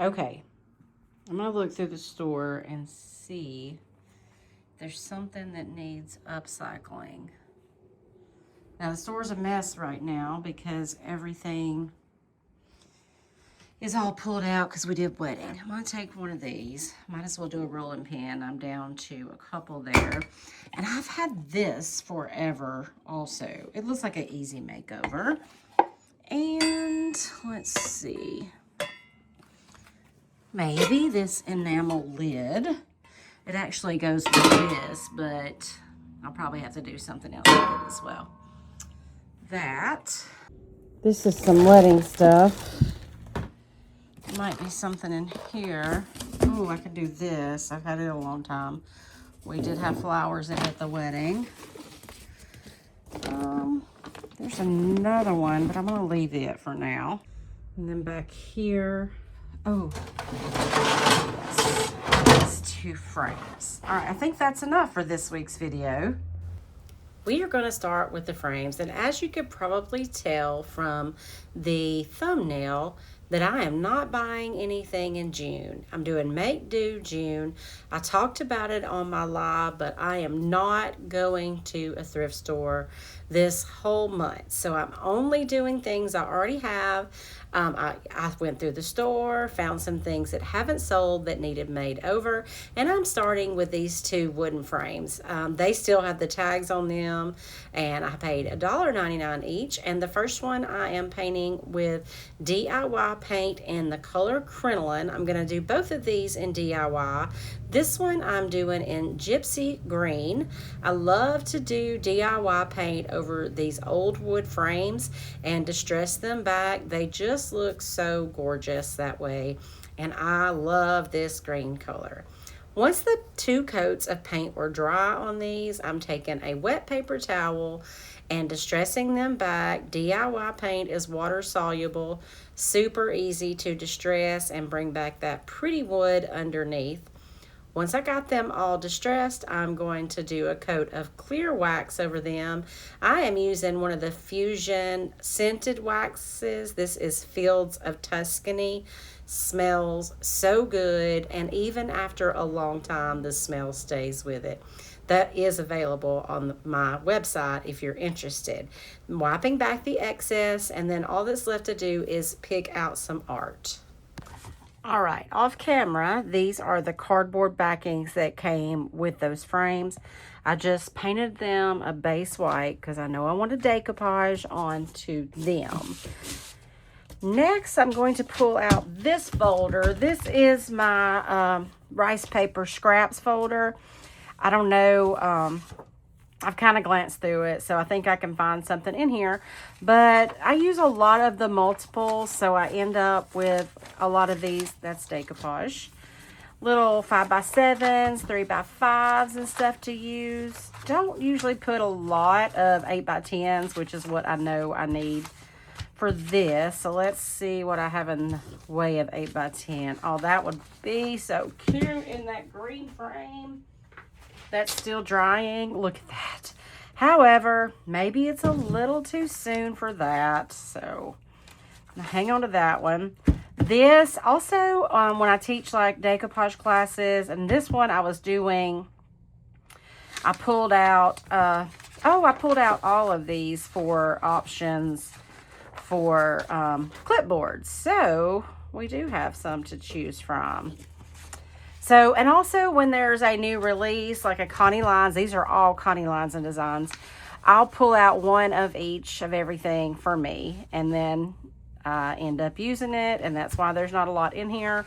Okay, I'm gonna look through the store and see if there's something that needs upcycling. Now the store's a mess right now because everything is all pulled out because we did wedding. I'm gonna take one of these. Might as well do a rolling pin. I'm down to a couple there. And I've had this forever also. It looks like an easy makeover. And let's see. Maybe this enamel lid. It actually goes with this, but I'll probably have to do something else with it as well. That. This is some wedding stuff. Might be something in here. Ooh, I could do this. I've had it a long time. We did have flowers in at the wedding. There's another one, but I'm gonna leave it for now. And then back here, oh, that's 2 frames. All right, I think that's enough for this week's video. We are going to start with the frames, and as you could probably tell from the thumbnail, that I am not buying anything in June. I'm doing Make Do June. I talked about it on my live, but I am not going to a thrift store this whole month. So I'm only doing things I already have. I went through the store, found some things that haven't sold that needed made over, and I'm starting with these 2 wooden frames. They still have the tags on them, and I paid $1.99 each. And the first one I am painting with DIY paint in the color crinoline. I'm going to do both of these in DIY. This one I'm doing in Gypsy Green. I love to do DIY paint over these old wood frames and distress them back. They just look so gorgeous that way, and I love this green color. Once the 2 coats of paint were dry on these, I'm taking a wet paper towel and distressing them back. DIY paint is water soluble, super easy to distress and bring back that pretty wood underneath. Once I got them all distressed, I'm going to do a coat of clear wax over them. I am using one of the Fusion scented waxes. This is Fields of Tuscany. Smells so good, and even after a long time, the smell stays with it. That is available on my website if you're interested. I'm wiping back the excess, and then all that's left to do is pick out some art. All right, off camera, these are the cardboard backings that came with those frames. I just painted them a base white because I know I want a decoupage onto them. Next, I'm going to pull out this folder. This is my rice paper scraps folder. I don't know, I've kind of glanced through it, so I think I can find something in here. But I use a lot of the multiples, so I end up with a lot of these. That's decoupage. Little 5x7s, 3x5s and stuff to use. Don't usually put a lot of 8x10s, which is what I know I need for this. So let's see what I have in the way of 8x10. Oh, that would be so cute in that green frame. That's still drying. Look at that. However, maybe it's a little too soon for that. So hang on to that one. This also, when I teach like decoupage classes, and this one I was doing, I pulled out, I pulled out all of these for options for clipboards. So we do have some to choose from. So, and also when there's a new release, like a Connie Lines, these are all Connie Lines and Designs, I'll pull out one of each of everything for me, and then end up using it, and that's why there's not a lot in here,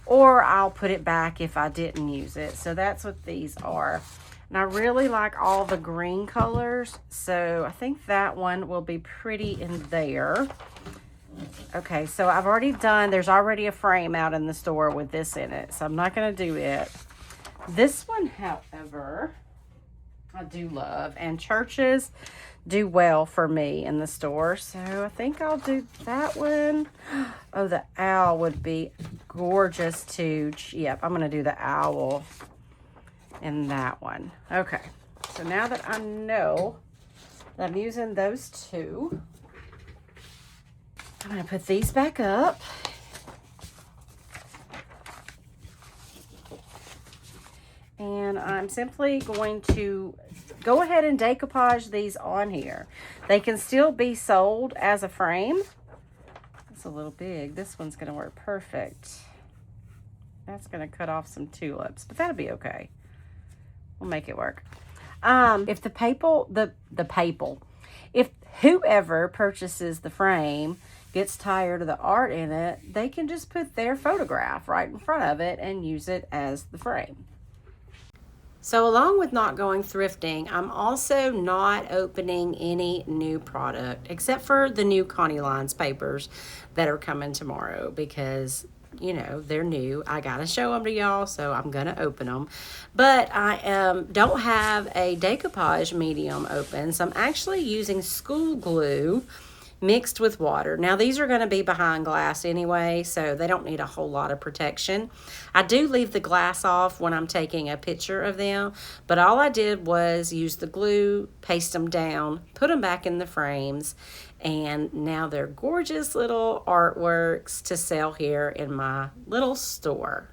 or I'll put it back if I didn't use it. So that's what these are. And I really like all the green colors, so I think that one will be pretty in there. Okay, so I've already done, there's already a frame out in the store with this in it, so I'm not going to do it. This one, however, I do love, and churches do well for me in the store, so I think I'll do that one. Oh, the owl would be gorgeous too. Yep, I'm going to do the owl in that one. Okay, so now that I know that I'm using those 2, I'm going to put these back up. And I'm simply going to go ahead and decoupage these on here. They can still be sold as a frame. It's a little big. This one's going to work perfect. That's going to cut off some tulips, but that'll be okay. We'll make it work. If if whoever purchases the frame gets tired of the art in it, they can just put their photograph right in front of it and use it as the frame. So along with not going thrifting, I'm also not opening any new product except for the new Connie Lines papers that are coming tomorrow because, you know, they're new. I gotta show them to y'all, so I'm gonna open them. But I don't have a decoupage medium open, so I'm actually using school glue mixed with water. Now these are going to be behind glass anyway, so they don't need a whole lot of protection. I do leave the glass off when I'm taking a picture of them, but all I did was use the glue, paste them down, put them back in the frames, and now they're gorgeous little artworks to sell here in my little store.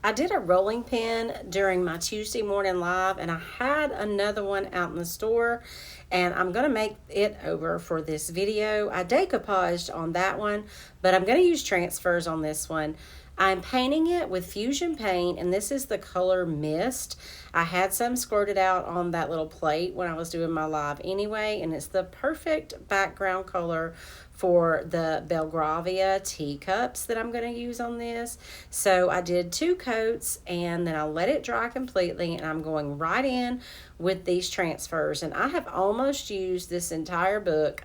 I did a rolling pin during my Tuesday morning live, and I had another one out in the store, and I'm going to make it over for this video. I decoupaged on that one, but I'm going to use transfers on this one. I'm painting it with Fusion paint, and this is the color Mist. I had some squirted out on that little plate when I was doing my live anyway, and it's the perfect background color for the Belgravia teacups that I'm going to use on this. So I did 2 coats, and then I let it dry completely, and I'm going right in with these transfers. And I have almost used this entire book.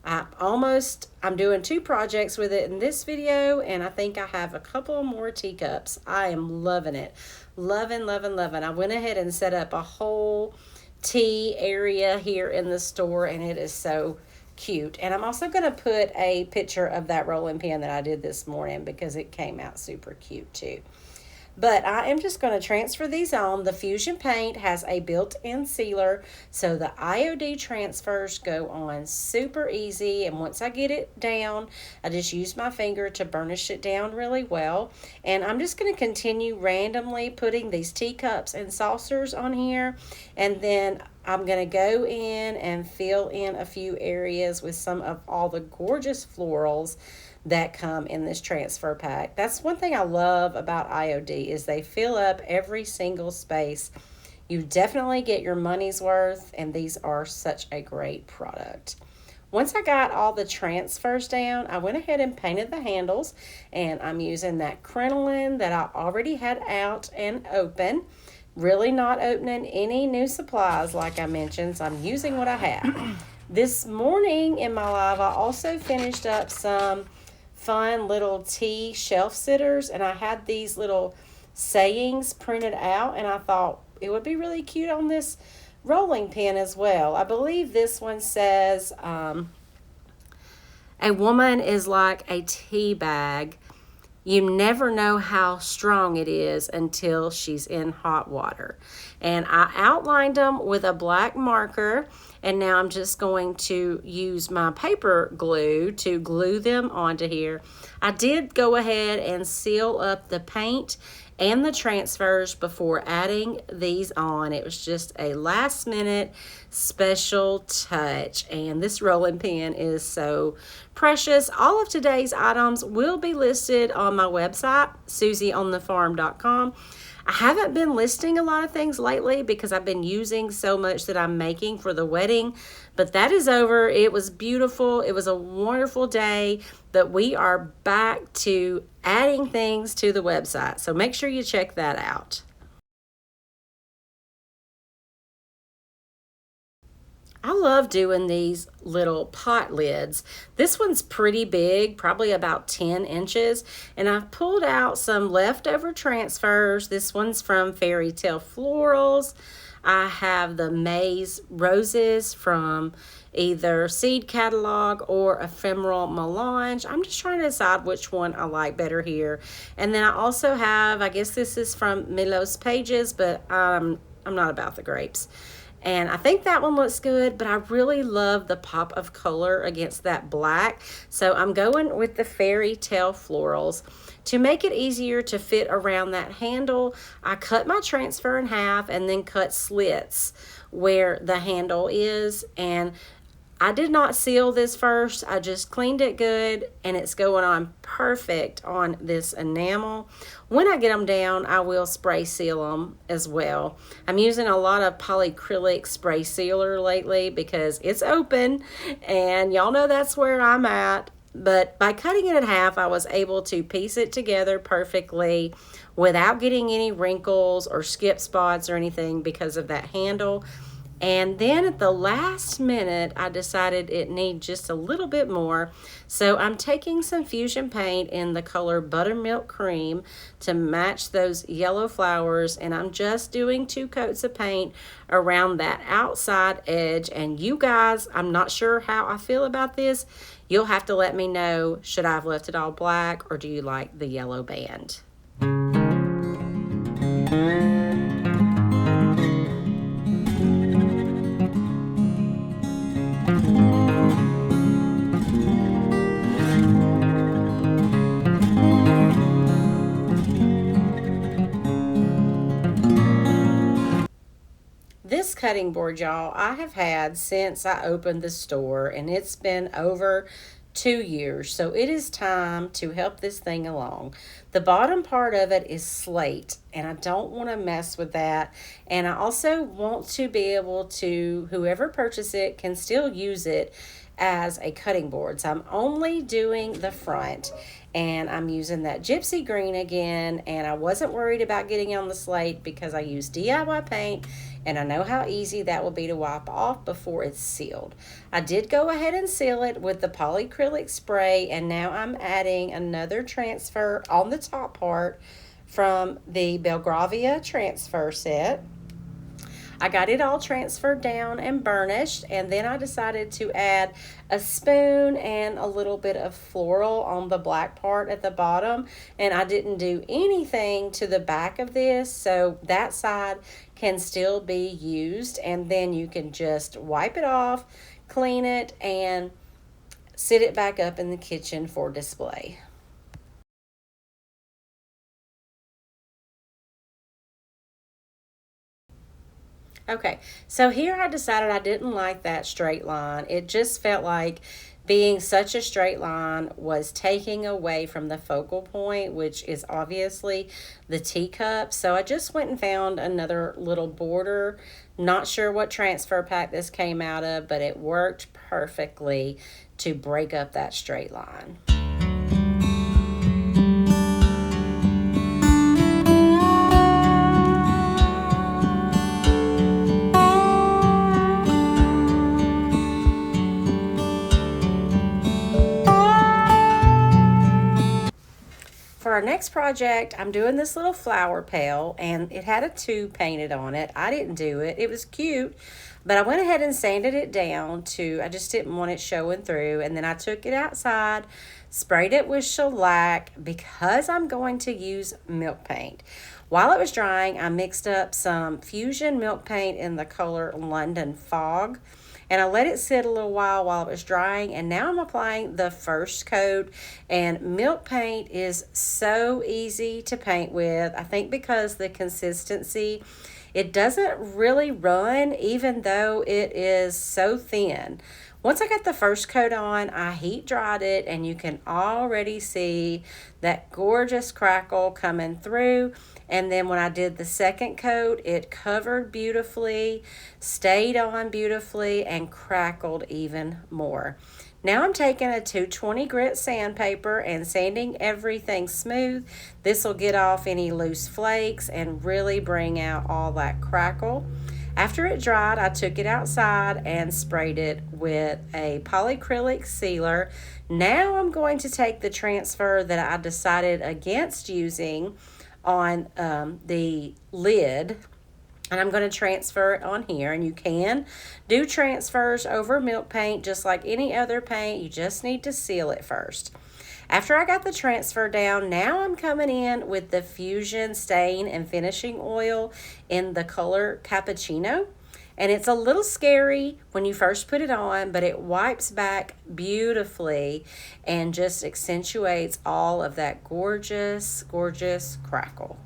I'm doing 2 projects with it in this video, and I think I have a couple more teacups. I am loving it. Loving, loving, loving. I went ahead and set up a whole tea area here in the store, and it is so cute. And I'm also going to put a picture of that rolling pin that I did this morning because it came out super cute too. But I am just going to transfer these on. The Fusion paint has a built-in sealer, so the IOD transfers go on super easy. And once I get it down, I just use my finger to burnish it down really well. And I'm just going to continue randomly putting these teacups and saucers on here. And then I'm going to go in and fill in a few areas with some of all the gorgeous florals that come in this transfer pack. That's one thing I love about IOD is they fill up every single space. You definitely get your money's worth, and these are such a great product. Once I got all the transfers down, I went ahead and painted the handles, and I'm using that crinoline that I already had out and open. Really not opening any new supplies like I mentioned, so I'm using what I have. This morning in my live, I also finished up some fun little tea shelf sitters, and I had these little sayings printed out, and I thought it would be really cute on this rolling pin as well. I believe this one says, a woman is like a tea bag. You never know how strong it is until she's in hot water. And I outlined them with a black marker, and now I'm just going to use my paper glue to glue them onto here. I did go ahead and seal up the paint and the transfers before adding these on. It was just a last minute special touch, and this rolling pin is so precious. All of today's items will be listed on my website, susieonthefarm.com. I haven't been listing a lot of things lately because I've been using so much that I'm making for the wedding, but that is over. It was beautiful. It was a wonderful day, but we are back to adding things to the website. So make sure you check that out. I love doing these little pot lids. This one's pretty big, probably about 10 inches. And I've pulled out some leftover transfers. This one's from Fairy Tale Florals. I have the Maze Roses from either Seed Catalog or Ephemeral Melange. I'm just trying to decide which one I like better here. And then I also have, I guess this is from Milo's Pages, but I'm not about the grapes. And I think that one looks good, but I really love the pop of color against that black. So I'm going with the Fairy Tale Florals. To make it easier to fit around that handle, I cut my transfer in half and then cut slits where the handle is. And I did not seal this first. I just cleaned it good, and it's going on perfect on this enamel. When I get them down, I will spray seal them as well. I'm using a lot of polyacrylic spray sealer lately because it's open, and y'all know that's where I'm at. But by cutting it in half, I was able to piece it together perfectly without getting any wrinkles or skip spots or anything because of that handle. And then at the last minute, I decided it needed just a little bit more. So I'm taking some fusion paint in the color Buttermilk Cream to match those yellow flowers. And I'm just doing 2 coats of paint around that outside edge. And you guys, I'm not sure how I feel about this. You'll have to let me know, should I have left it all black or do you like the yellow band? This cutting board, y'all, I have had since I opened the store, and it's been over 2 years. So it is time to help this thing along. The bottom part of it is slate, and I don't want to mess with that. And I also want to be able to, whoever purchases it can still use it as a cutting board. So I'm only doing the front, and I'm using that gypsy green again, and I wasn't worried about getting on the slate because I use DIY paint, and I know how easy that will be to wipe off before it's sealed. I did go ahead and seal it with the polyacrylic spray, and now I'm adding another transfer on the top part from the Belgravia transfer set. I got it all transferred down and burnished, and then I decided to add a spoon and a little bit of floral on the black part at the bottom, and I didn't do anything to the back of this, so that side can still be used, and then you can just wipe it off, clean it, and sit it back up in the kitchen for display. Okay, so here I decided I didn't like that straight line. It just felt like being such a straight line was taking away from the focal point, which is obviously the teacup. So I just went and found another little border. Not sure what transfer pack this came out of, but it worked perfectly to break up that straight line. For our next project, I'm doing this little flower pail, and it had a tube painted on it. I didn't do it. It was cute, but I went ahead and sanded it down I just didn't want it showing through, and then I took it outside, sprayed it with shellac because I'm going to use milk paint. While it was drying, I mixed up some Fusion milk paint in the color London Fog, and I let it sit a little while it was drying, and now I'm applying the first coat. And milk paint is so easy to paint with. I think because the consistency, it doesn't really run even though it is so thin. Once I got the first coat on, I heat dried it, and you can already see that gorgeous crackle coming through. And then when I did the second coat, it covered beautifully, stayed on beautifully, and crackled even more. Now I'm taking a 220 grit sandpaper and sanding everything smooth. This will get off any loose flakes and really bring out all that crackle. After it dried, I took it outside and sprayed it with a polyacrylic sealer. Now I'm going to take the transfer that I decided against using on the lid, and I'm going to transfer it on here. And you can do transfers over milk paint just like any other paint. You just need to seal it first. After I got the transfer down, now I'm coming in with the Fusion Stain and Finishing Oil in the color Cappuccino. And it's a little scary when you first put it on, but it wipes back beautifully and just accentuates all of that gorgeous, gorgeous crackle.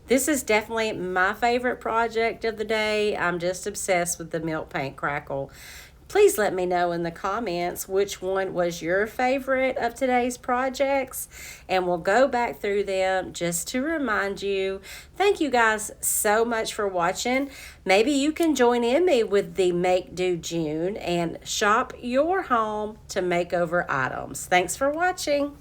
This is definitely my favorite project of the day. I'm just obsessed with the milk paint crackle. Please let me know in the comments which one was your favorite of today's projects, and we'll go back through them just to remind you. Thank you guys so much for watching. Maybe you can join in me with the Make Do June and shop your home to makeover items. Thanks for watching.